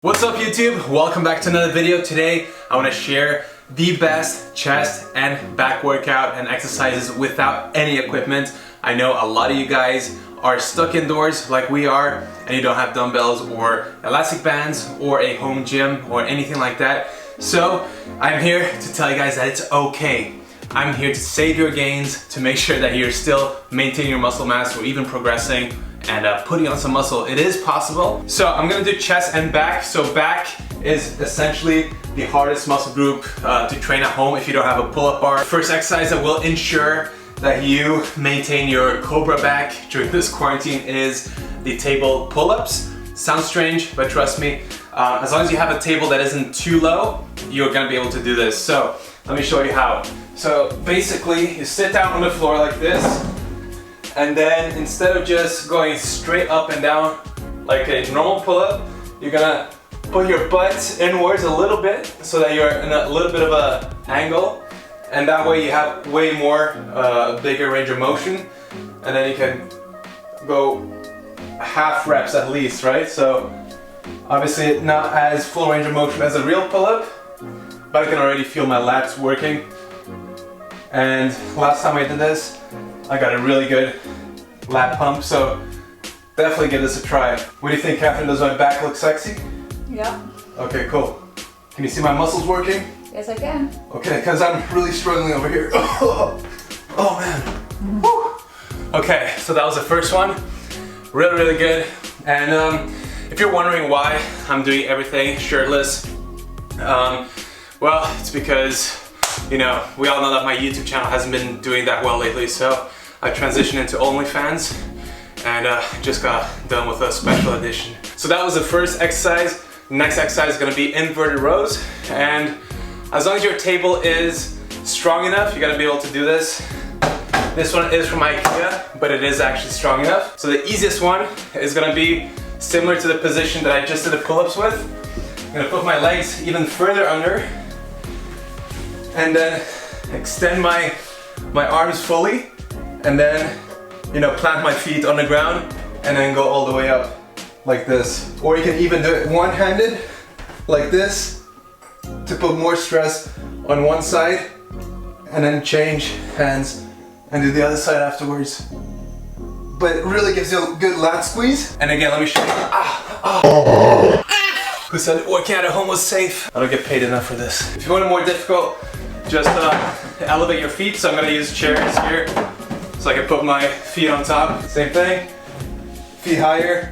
What's up YouTube? Welcome back to another video. Today I want to share the best chest and back workout and exercises without any equipment. I know a lot of you guys are stuck indoors like we are and you don't have dumbbells or elastic bands or a home gym or anything like that. So I'm here to tell you guys that it's okay. I'm here to save your gains, to make sure that you're still maintaining your muscle mass or even progressing and putting on some muscle. It is possible. So I'm gonna do chest and back. So back is essentially the hardest muscle group to train at home if you don't have a pull-up bar. First exercise that will ensure that you maintain your cobra back during this quarantine is the table pull-ups. Sounds strange, but trust me, as long as you have a table that isn't too low, you're gonna be able to do this. So let me show you how. So basically, you sit down on the floor like this, and then instead of just going straight up and down like a normal pull-up, you're gonna put your butt inwards a little bit so that you're in a little bit of an angle, and that way you have way more bigger range of motion, and then you can go half reps at least, right? So obviously not as full range of motion as a real pull-up, but I can already feel my lats working. And last time I did this, I got a really good lat pump, so definitely give this a try. What do you think, Catherine? Does my back look sexy? Yeah. Okay, cool. Can you see my muscles working? Yes, I can. Okay, because I'm really struggling over here. Oh man. Woo. Okay, so that was the first one. Really good. And if you're wondering why I'm doing everything shirtless, well, it's because, you know, we all know that my YouTube channel hasn't been doing that well lately, so I transitioned into OnlyFans and just got done with a special edition. So that was the first exercise. The next exercise is gonna be inverted rows, and as long as your table is strong enough, you're gonna be able to do this. This one is from IKEA, but it is actually strong enough. So the easiest one is gonna be similar to the position that I just did the pull-ups with. I'm gonna put my legs even further under, and then extend my arms fully, and then, you know, plant my feet on the ground and then go all the way up like this. Or you can even do it one-handed like this to put more stress on one side, and then change hands and do the other side afterwards. But it really gives you a good lat squeeze. And again, let me show you. Who said working out at home was safe? I don't get paid enough for this. If you want it more difficult, just elevate your feet. So I'm gonna use chairs here so I can put my feet on top. Same thing, feet higher,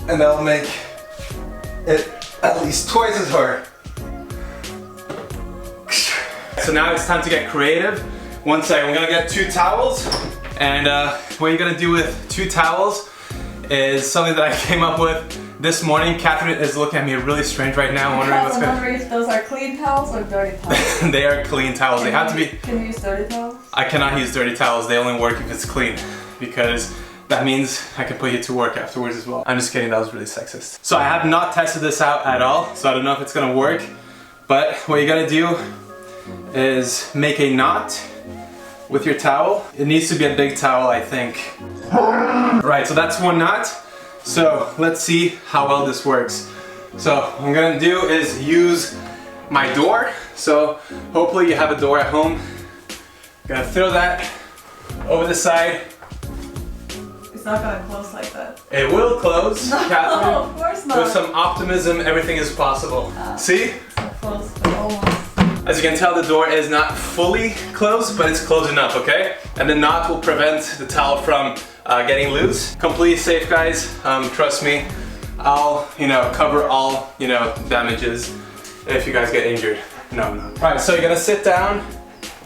and that'll make it at least twice as hard. So now it's time to get creative. One second, we're gonna get 2 towels, and what you're gonna do with 2 towels is something that I came up with this morning. Catherine is looking at me really strange right now, wondering what's going on. I'm wondering if those are clean towels or dirty towels. They are clean towels. They have to be. Can you use dirty towels? I cannot use dirty towels. They only work if it's clean, because that means I can put you to work afterwards as well. I'm just kidding, that was really sexist. So I have not tested this out at all, so I don't know if it's gonna work, but what you gotta do is make a knot with your towel. It needs to be a big towel, I think. Right, so that's one knot. So let's see how well this works. So what I'm gonna do is use my door. So hopefully you have a door at home. Gonna throw that over the side. It's not gonna close like that. It will close, Catherine. No, of course not. With some optimism, everything is possible. See? It's not close, but almost. As you can tell, the door is not fully closed, but it's close enough, okay? And the knot will prevent the towel from getting loose. Completely safe, guys. Trust me. I'll, cover all, damages if you guys get injured. No. All right, so you're gonna sit down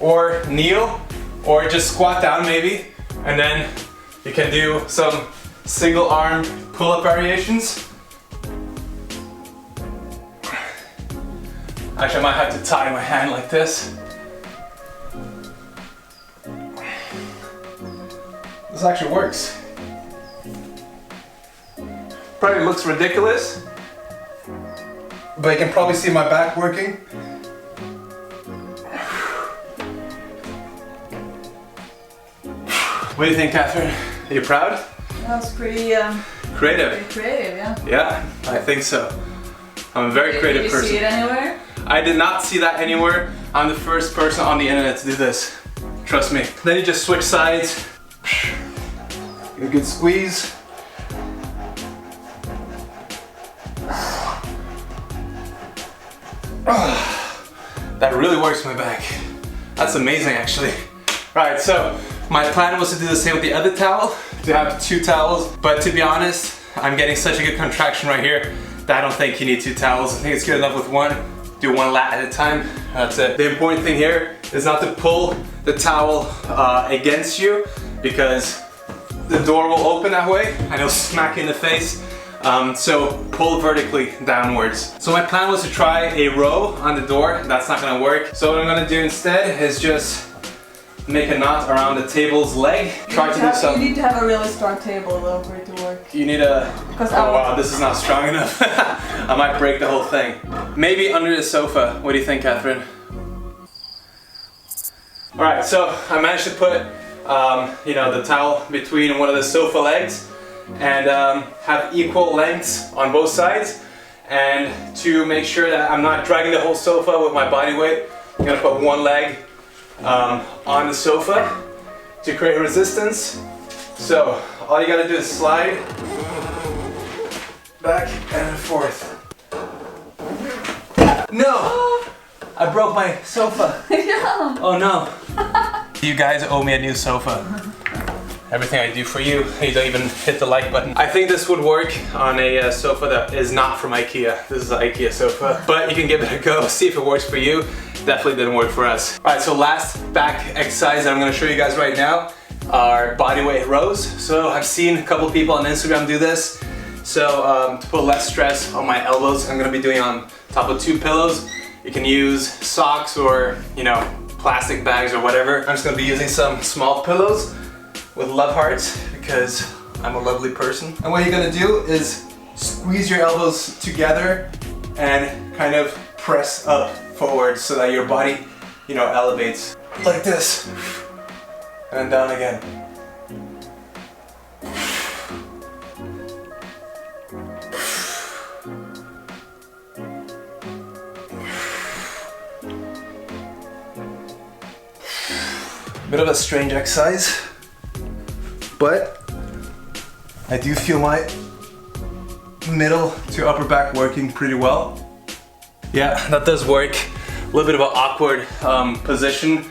or kneel or just squat down maybe, and then you can do some single arm pull-up variations. Actually, I might have to tie my hand like this. This actually works. Probably looks ridiculous, but you can probably see my back working. What do you think, Catherine? Are you proud? That was pretty creative. Pretty creative, yeah. Yeah, I think so. I'm a very creative person. Did you see it anywhere? I did not see that anywhere. I'm the first person on the internet to do this. Trust me. Then you just switch sides. Get a good squeeze. That really works my back. That's amazing actually. Right, so my plan was to do the same with the other towel, to have 2 towels, but to be honest, I'm getting such a good contraction right here that I don't think you need 2 towels. I think it's good enough with 1. Do 1 lat at a time, that's it. The important thing here is not to pull the towel against you, because the door will open that way and it'll smack you in the face. So pull vertically downwards. So my plan was to try a row on the door. That's not gonna work. So what I'm gonna do instead is just make a knot around the table's leg. Try to do some. You need to have a really strong table though for it to work. You need a. Oh wow, this is not strong enough. I might break the whole thing. Maybe under the sofa. What do you think, Catherine? All right, so I managed to put, you know, the towel between one of the sofa legs and have equal lengths on both sides. And to make sure that I'm not dragging the whole sofa with my body weight, I'm gonna put one leg on the sofa to create resistance. So all you gotta do is slide back and forth. No! I broke my sofa. Yeah. Oh no. You guys owe me a new sofa. Everything I do for you, you don't even hit the like button. I think this would work on a sofa that is not from IKEA. This is an IKEA sofa, but you can give it a go, see if it works for you. Definitely didn't work for us. All right, so last back exercise that I'm gonna show you guys right now are bodyweight rows. So I've seen a couple people on Instagram do this. So to put less stress on my elbows, I'm gonna be doing on top of 2 pillows. You can use socks or, you know, plastic bags or whatever. I'm just gonna be using some small pillows with love hearts because I'm a lovely person. And what you're gonna do is squeeze your elbows together and kind of press up forward so that your body, you know, elevates like this. And then down again. Bit of a strange exercise, but I do feel my middle to upper back working pretty well. Yeah, that does work. A little bit of an awkward position.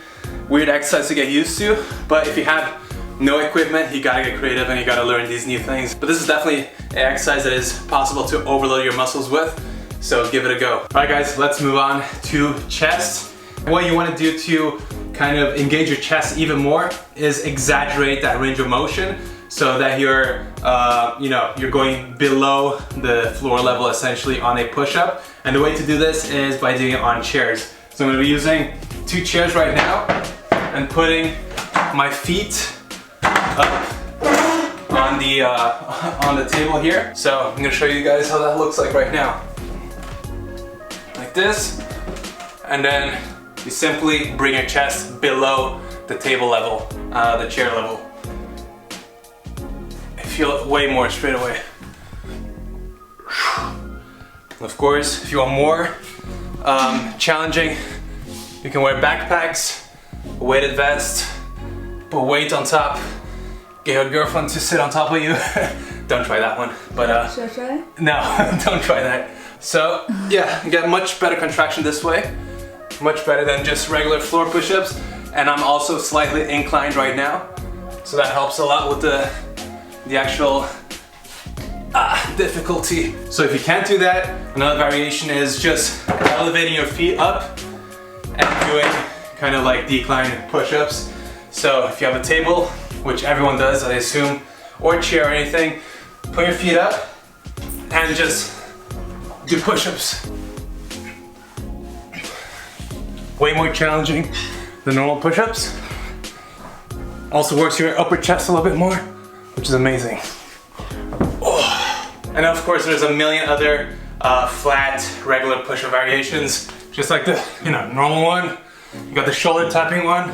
Weird exercise to get used to, but if you have no equipment, you gotta get creative and you gotta learn these new things. But this is definitely an exercise that is possible to overload your muscles with, so give it a go. All right guys, let's move on to chest. What you wanna do to kind of engage your chest even more is exaggerate that range of motion so that you're, you know, you're going below the floor level essentially on a push-up. And the way to do this is by doing it on chairs. So I'm gonna be using 2 chairs right now and putting my feet up on the table here. So I'm gonna show you guys how that looks like right now. Like this, and then you simply bring your chest below the table level, the chair level. I feel it way more straight away. Of course, if you want more challenging, you can wear backpacks, a weighted vest, put weight on top, get your girlfriend to sit on top of you. Don't try that one, but should I try? No, don't try that. So yeah, you get much better contraction this way. Much better than just regular floor push-ups, and I'm also slightly inclined right now, so that helps a lot with the actual difficulty. So if you can't do that, another variation is just elevating your feet up and doing kind of like decline push-ups. So if you have a table, which everyone does, I assume, or a chair or anything, put your feet up and just do push-ups. Way more challenging than normal push-ups. Also works your upper chest a little bit more, which is amazing. Oh. And of course there's a million other flat, regular push-up variations, just like the normal one. You got the shoulder tapping one.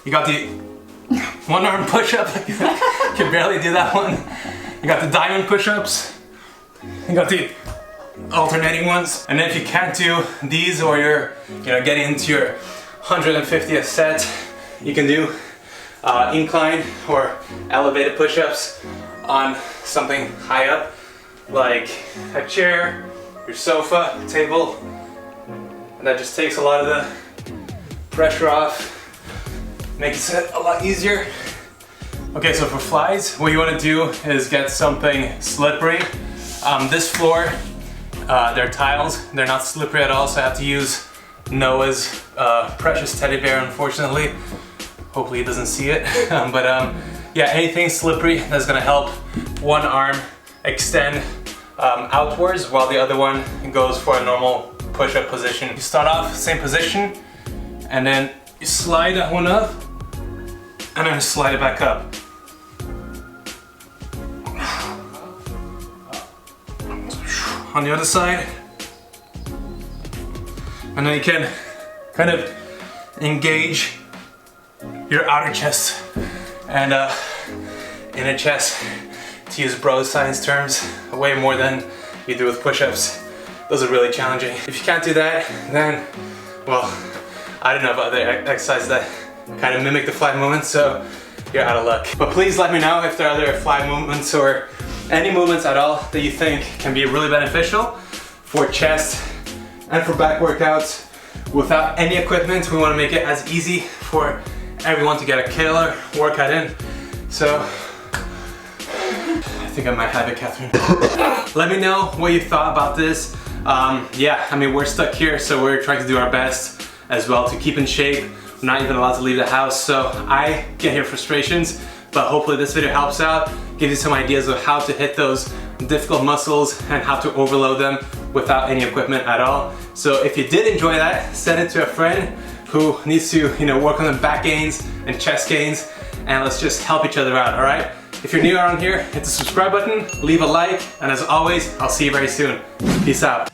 You got the one-arm push-up. You can barely do that one. You got the diamond push-ups, you got the alternating ones, and then if you can't do these or you're getting into your 150th set, you can do incline or elevated push-ups on something high up, like a chair, your sofa, table, and that just takes a lot of the pressure off, makes it a lot easier. Okay, so for flies, what you want to do is get something slippery. This floor, they're tiles, they're not slippery at all, so I have to use Noah's precious teddy bear, unfortunately. Hopefully he doesn't see it. Yeah, anything slippery that's gonna help one arm extend outwards while the other one goes for a normal push-up position. You start off same position, and then you slide that one up, and then slide it back up. On the other side, and then you can kind of engage your outer chest and inner chest, to use bro science terms, way more than you do with push-ups. Those are really challenging. If you can't do that, then, well, I don't know about other exercises that kind of mimic the fly movements, so you're out of luck. But please let me know if there are other fly movements or any movements at all that you think can be really beneficial for chest and for back workouts without any equipment. We want to make it as easy for everyone to get a killer workout in. So I think I might have it, Catherine. Let me know what you thought about this. Yeah, I mean, we're stuck here, so we're trying to do our best as well to keep in shape. We're not even allowed to leave the house, so I get here frustrations, but hopefully this video helps out, gives you some ideas of how to hit those difficult muscles and how to overload them without any equipment at all. So if you did enjoy that, send it to a friend who needs to work on the back gains and chest gains, and let's just help each other out, all right? If you're new around here, hit the subscribe button, leave a like, and as always, I'll see you very soon. Peace out.